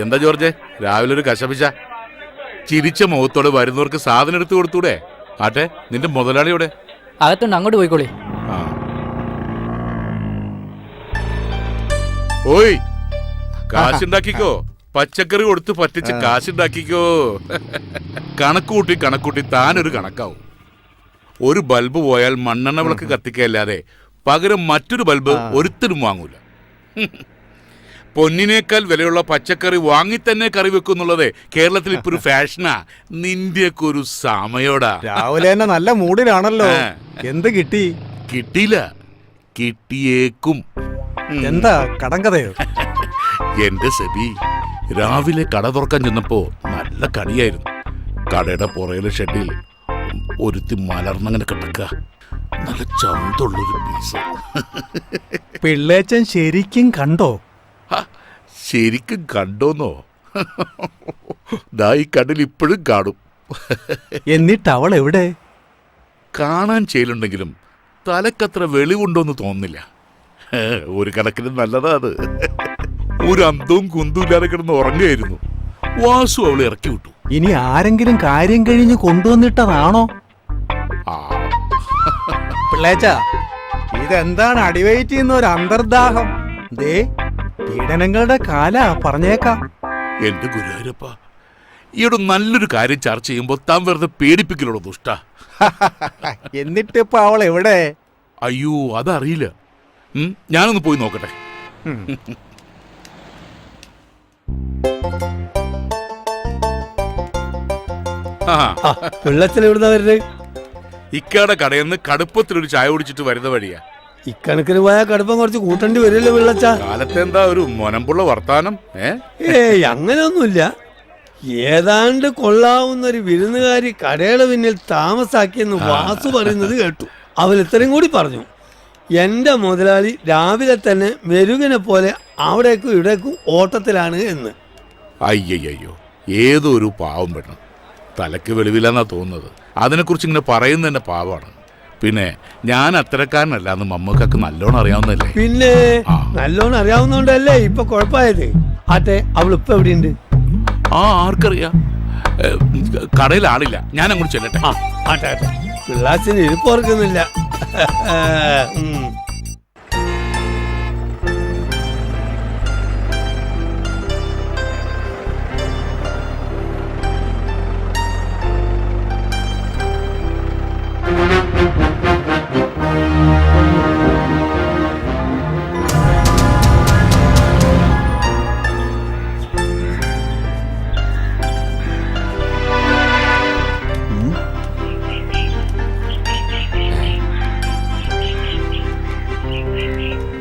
എന്താ ജോർജ്, രാവിലെ ഒരു കശപിശ? ചിരിച്ച മുഖത്തോടെ വരുന്നവർക്ക് സാധനം എടുത്തു കൊടുത്തൂടെ? ആട്ടെ, നിന്റെ മുതലാളിയോടെ? അകത്തുണ്ട്, അങ്ങോട്ട് പോയിക്കോളി. ഓയ്, കാശുണ്ടാക്കിക്കോ. പച്ചക്കറി കൊടുത്ത് പറ്റിച്ച് കാശുണ്ടാക്കിക്കോ. കണക്കൂട്ടി താനൊരു കണക്കാവും. ഒരു ബൾബ് പോയാൽ മണ്ണെണ്ണ വിളക്ക് കത്തിക്കല്ലാതെ പകരം മറ്റൊരു ബൾബ് ഒരുത്തരും വാങ്ങൂല. പൊന്നിനേക്കാൾ വിലയുള്ള പച്ചക്കറി വാങ്ങി തന്നെ കറി വെക്കുന്നുള്ളത് കേരളത്തിൽ ഇപ്പൊ ഒരു ഫാഷനാ. നിന്റെയൊക്കെ ഒരു സമയോടാ. രാവിലെ തന്നെ നല്ല മൂഡിലാണല്ലോ. എന്ത് കിട്ടി? കിട്ടിയില്ല, കിട്ടിയേക്കും. എന്താ കടം കഥയോ? എന്റെ സെബി, രാവിലെ കട തുറക്കാൻ ചെന്നപ്പോ നല്ല കണിയായിരുന്നു. കടയുടെ പുറയിലെ ഷെഡിൽ ഒരുത്തി മലർന്നങ്ങനെ കിടക്ക. നല്ല ചന്തുള്ളൊരു പീസ്. പിള്ളേച്ചൻ ശരിക്കും കണ്ടോ? ശരിക്കും കണ്ടോന്നോ? ദാ ഈ കണ്ണിൽ ഇപ്പോഴും കാണും. എന്നിട്ട് അവൾ എവിടെ? കാണാൻ ചെയ്യലുണ്ടെങ്കിലും തലക്കത്ര വെളിവുണ്ടോന്ന് തോന്നുന്നില്ല. ഒരു കണക്കിന് നല്ലതാ അത്. ഒരു അന്തവും കുന്തും ഇല്ലാതെ കിടന്ന് ഉറങ്ങുകയായിരുന്നു. വാസു അവളെ ഇറക്കി വിട്ടു. ഇനി ആരെങ്കിലും കാര്യം കഴിഞ്ഞ് കൊണ്ടുവന്നിട്ടതാണോ? പിള്ളേച്ച, ഇതെന്താണ് അടിവയറ്റ് ചെയ്യുന്ന ഒരു അന്തർദാഹം? ദേ, പീഡനങ്ങളുടെ കാല പറഞ്ഞേക്കാം. എന്റെ ഗുരുവായൂരപ്പ, ഈയിടെ നല്ലൊരു കാര്യം ചർച്ച ചെയ്യുമ്പോൾ താൻ വെറുതെ പേടിപ്പിക്കലോടോ ദുഷ്ട. എന്നിട്ടിപ്പോ അവൾ എവിടെ? അയ്യോ, അതറിയില്ല. ഞാനൊന്ന് പോയി നോക്കട്ടെ. വെള്ളത്തിൽ എവിടുന്ന വരുന്നത്? ഇക്കാടെ കടയിൽ നിന്ന് കടുപ്പത്തിലൊരു ചായ കുടിച്ചിട്ട് വരുന്ന വഴിയാ. ഇക്കണക്കിന് പോയാൽ കടുപ്പം കുറച്ച് കൂട്ടേണ്ടി വരില്ല വെള്ളച്ച. കാലത്തെ എന്താ ഒരു മൊനമ്പുള്ള വർത്താനം? ഏയ്, അങ്ങനെയൊന്നുമില്ല. ഏതാണ്ട് കൊള്ളാവുന്ന ഒരു വിരുന്നുകാരി കടയുടെ പിന്നിൽ താമസാക്കിയെന്ന് വാസു പറയുന്നത് കേട്ടു. അവൻ ഇത്രയും കൂടി പറഞ്ഞു, എന്റെ മുതലാളി രാവിലെ തന്നെ മെരുകനെ പോലെ അവിടേക്കും ഇവിടേക്കും ഓട്ടത്തിലാണ് എന്ന്. അയ്യോ, ഏതോ ഒരു പാവം പെണ്ണ്. തലയ്ക്ക് വെളിവില്ലെന്നാ തോന്നുന്നത്. അതിനെക്കുറിച്ച് ഇങ്ങനെ പറയുന്നത് തന്നെ പാവമാണ്. പിന്നെ ഞാൻ അത്തരക്കാരനല്ല എന്ന് മമ്മക്കൊക്കെ നല്ലോണം അറിയാവുന്നതല്ലേ. പിന്നെ നല്ലോണം അറിയാവുന്നോണ്ടല്ലേ ഇപ്പൊ കുഴപ്പമായത്. ആട്ടെ, അവളിപ്പോ എവിടെയുണ്ട്? ആർക്കറിയാം. കടയിൽ ആളില്ല, ഞാൻ അങ്ങോട്ട് ചെല്ലട്ടെ. ആട്ടെ, പിള്ളാച്ചിന് ഇരിപ്പ് ഓർക്കുന്നില്ല.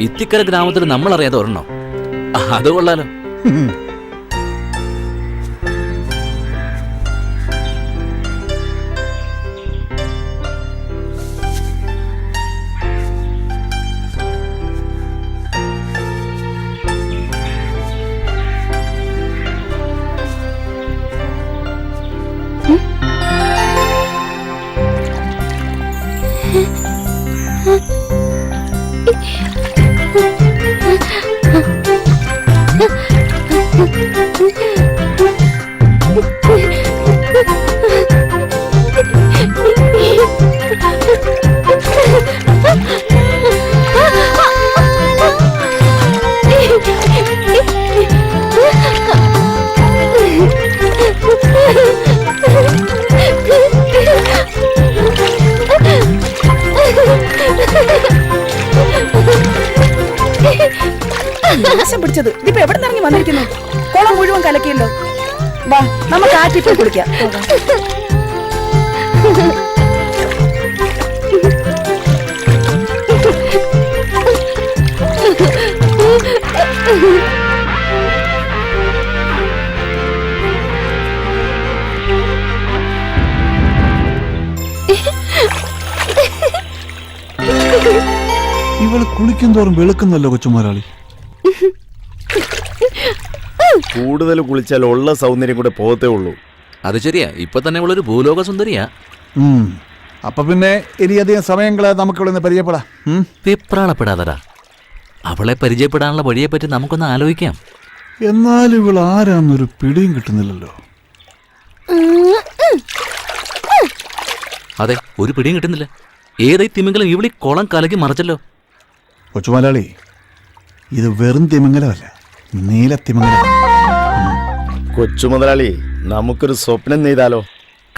ഇത്തിക്കര ഗ്രാമത്തിൽ നമ്മൾ അറിയാതെ ഒരെണ്ണോ? അത് കൊള്ളാലോ. പിടിച്ചത് ഇതിപ്പോ എവിടെ നിറങ്ങി വന്നിരിക്കുന്നു? കുളം മുഴുവൻ കലക്കിയല്ലോ. വാ, നമുക്ക് ആറ്റി പോയി കുളിക്കാം. ഇവള് കുളിക്കും തോറും വെളുക്കുന്നല്ലോ കൊച്ചുമോരാളി. കൂടുതൽ കുളിച്ചാൽ ഉള്ള സൗന്ദര്യം കൂടെ പോകത്തേ ഉള്ളൂ. അത് ശരിയാ, ഇപ്പൊ തന്നെ ഉള്ളൊരു ഭൂലോക സുന്ദരിയാ. അപ്പൊ പിന്നെ ഇനിയധികം സമയങ്ങളെ നമുക്കിവിടെ പരിചയപ്പെടാം. വെപ്രാളപ്പെടാതടാ. അവളെ പരിചയപ്പെടാനുള്ള വഴിയെപ്പറ്റി നമുക്കൊന്ന് ആലോചിക്കാം. എന്നാലും ഇവൾ ആരാന്നൊരു പിടിയും കിട്ടുന്നില്ലല്ലോ. അതെ, ഒരു പിടിയും കിട്ടുന്നില്ല. ഏതായി തിമിംഗലം ഇവിളി കുളം കലക്കി മറിച്ചല്ലോ. കൊച്ചുമലയാളി, ഇത് വെറും തിമിംഗലമല്ല, നീല തിമിംഗലം. കൊച്ചു മുതലാളി, നമുക്കൊരു സ്വപ്നം നെയ്താലോ?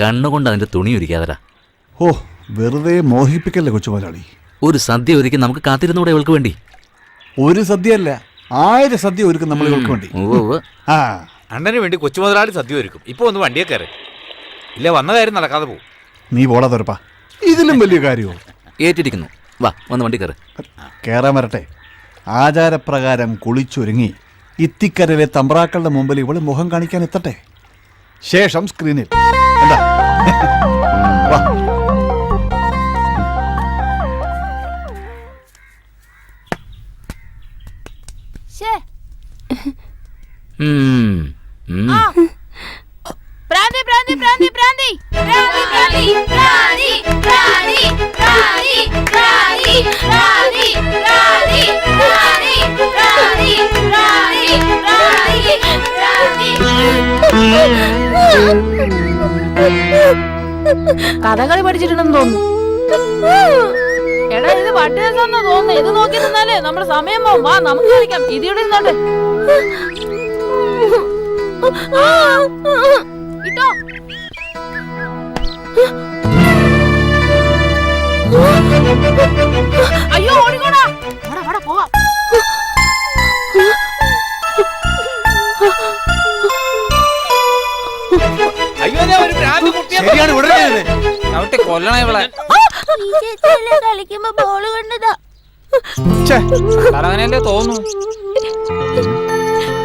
കണ്ണുകൊണ്ട് അതിന്റെ തുണി ഒരുക്കാതരാ. ഓ, വെറുതെ മോഹിപ്പിക്കല്ലേ കൊച്ചുമലയാളി. ഒരു സദ്യ ഒരുക്കി നമുക്ക് കാത്തിരുന്നൂടെ ഇവൾക്ക് വേണ്ടി? ഒരു സദ്യയല്ല, 1000 സദ്യ ഒരുക്കും നമ്മൾ ഇവൾക്ക് വേണ്ടി. ആ, അണ്ണന് വേണ്ടി കൊച്ചു മുതലാളി സദ്യ ഒരുക്കും. ഇപ്പൊ ഒന്ന് വണ്ടിയെ കയറി, ഇല്ല വന്ന കാര്യം നടക്കാതെ പോകും. നീ പോടാ തുറപ്പാ, ഇതിലും വലിയ കാര്യമോ? ഏറ്റിരിക്കുന്നു. വാ, വന്ന് വണ്ടി കയറ്. കേറാൻ വരട്ടെ. ആചാരപ്രകാരം കുളിച്ചൊരുങ്ങി ഇത്തിക്കരയിലെ തമ്പ്രാക്കളുടെ മുമ്പിൽ ഇവള് മുഖം കാണിക്കാൻ എത്തട്ടെ. ശേഷം സ്ക്രീനിൽ എന്താ? വാ. പ്രാന്തി പ്രാന്തി പ്രാന്തി പ്രാന്തി പ്രാന്തി പ്രാന്തി പ്രാന്തി പ്രാന്തി പ്രാന്തി പ്രാന്തി പ്രാന്തി പ്രാന്തി പ്രാന്തി പ്രാന്തി പ്രാന്തി കഥകളി പഠിച്ചിട്ടുണ്ടെന്ന് തോന്നുന്നു. എടാ ഇത് പട്ടിയെന്ന് തോന്നുന്നു. ഇത് നോക്കി നിന്നാലേ നമ്മുടെ സമയം പോവും. വാ നമുക്ക് കളിക്കാം. ഇതിവിടെ നിന്നോണ്ട് ഇട്ടോ. അയ്യോ ഓടിക്കോടാ. പോവാം. അയ്യോ ഒരു ഭ്രാന്ത് കുട്ടിയെ ശരിയാണ്, ഉടനെ ചവിട്ടി കൊല്ലണേ ഇവളെ. കളിക്കുമ്പോ ബോള് കണ്ടതാ. അങ്ങനെയല്ലേ തോന്നുന്നു.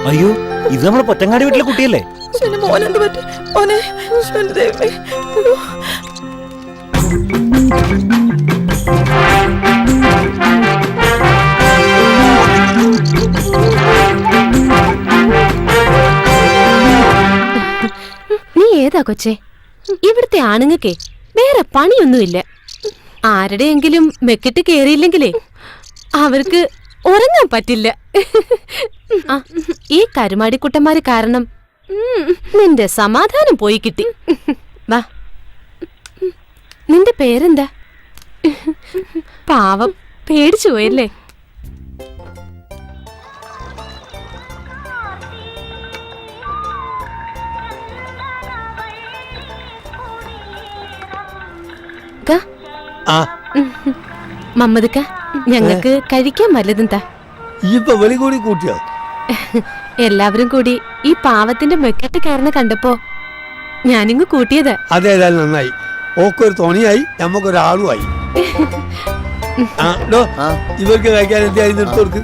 അയ്യോ, ഇത് നമ്മുടെ പൊറ്റങ്ങാടി വീട്ടിലെ കുട്ടിയല്ലേ? മോനെന്ത് പറ്റി മോനെ? ദൈവമേ. നീ ഏതാ കൊച്ചേ? ഇവിടുത്തെ ആണുങ്ങൾക്കേ വേറെ പണിയൊന്നുമില്ല. ആരുടെയെങ്കിലും മെക്കിട്ട് കേറിയില്ലെങ്കിലേ അവർക്ക് ഉറങ്ങാൻ പറ്റില്ല. ഈ കരുമാടിക്കുട്ടന്മാര് കാരണം നിന്റെ സമാധാനം പോയി കിട്ടി. വാ, നിന്റെ പേരെന്താ? പാവം, പേടിച്ചു പോയല്ലേ? മമ്മദ്ക്ക, ഞങ്ങൾക്ക് കഴിക്കാൻ വല്ലതും താ. ഇപ്പൊ വെളി കൂടി കൂട്ടിയോ? എല്ലാവരും കൂടി ഈ പാവത്തിന്റെ മെക്കെട്ട് കയറുന്ന കണ്ടപ്പോ ഞാനിങ്ങ് കൂട്ടിയത്. അതേതായാലും നന്നായി. ഓക്കൊരു തോണിയായി, നമ്മക്കൊരാളുമായി. ഇവർക്ക് കഴിക്കാൻ എന്തായാലും നിർത്തോർക്ക്.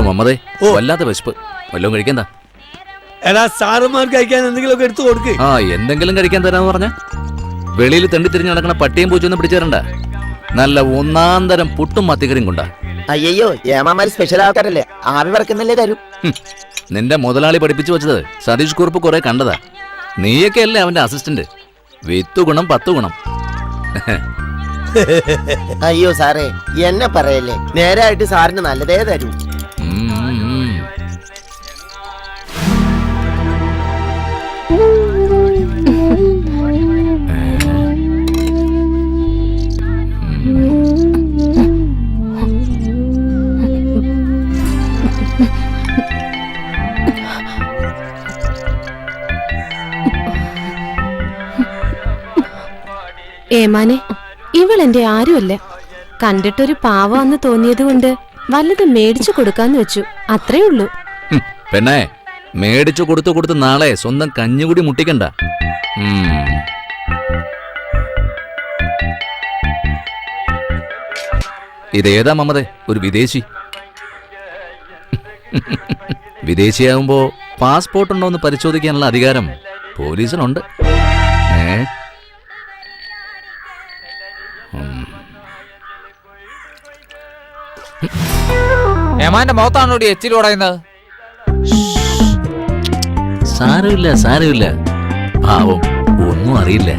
മമ്മതേ, വല്ലാത്ത വിശപ്പ്. വല്ലതും കഴിക്കാൻ. എടാ, സാറുമാർക്ക് കഴിക്കാൻ എന്തെങ്കിലുമൊക്കെ എടുത്തു കൊടുക്ക്. ആ, എന്തെങ്കിലും കഴിക്കാൻ തരാന്ന് പറഞ്ഞ വെളിയിൽ തെണ്ടി തിരിഞ്ഞ് നടക്കണ പട്ടിയും പൂച്ചൊന്നും പിടിച്ചേരണ്ട. നല്ല ഒന്നാം തരം പുട്ടും മത്തിക്കറിയും കൊണ്ടാ. അയ്യോ, ഏമാമാര് സ്പെഷ്യൽ ആൾക്കാരല്ലേ, ആവി പറക്കുന്നല്ലേ തരും. നിന്റെ മുതലാളി പഠിപ്പിച്ചു വെച്ചത് സതീഷ് കുറുപ്പ് കുറെ കണ്ടതാ. നീയൊക്കെ അല്ലേ അവന്റെ അസിസ്റ്റന്റ്. 10 ഗുണം 10 ഗുണം. അയ്യോ സാറേ, എന്നെ പറയല്ലേ, നേരായിട്ട് സാറിന് നല്ലതേ തരൂ. ഏമാനെ, ഇവൾ എന്റെ ആരുമല്ല. കണ്ടിട്ടൊരു പാവന്ന് തോന്നിയത് കൊണ്ട് വല്ലതും മേടിച്ചു കൊടുക്കാന്ന് വെച്ചു, അത്രേ ഉള്ളൂ. പെണ്ണേ, മേടിച്ചു കൊടുത്തു നാളെ സ്വന്തം കഞ്ഞുകൂടി മുട്ടിക്കണ്ട. ഇതേതാ മമ്മതേ? ഒരു വിദേശി. വിദേശിയാകുമ്പോ പാസ്പോർട്ട് ഉണ്ടോ എന്ന് പരിശോധിക്കാനുള്ള അധികാരം പോലീസിനുണ്ട്. ഏമാന്റെ മുഖത്താണോ എച്ചിൽ ഉടയുന്നത്? സാരമില്ല സാരമില്ല. പാവം ഒന്നും അറിയില്ല.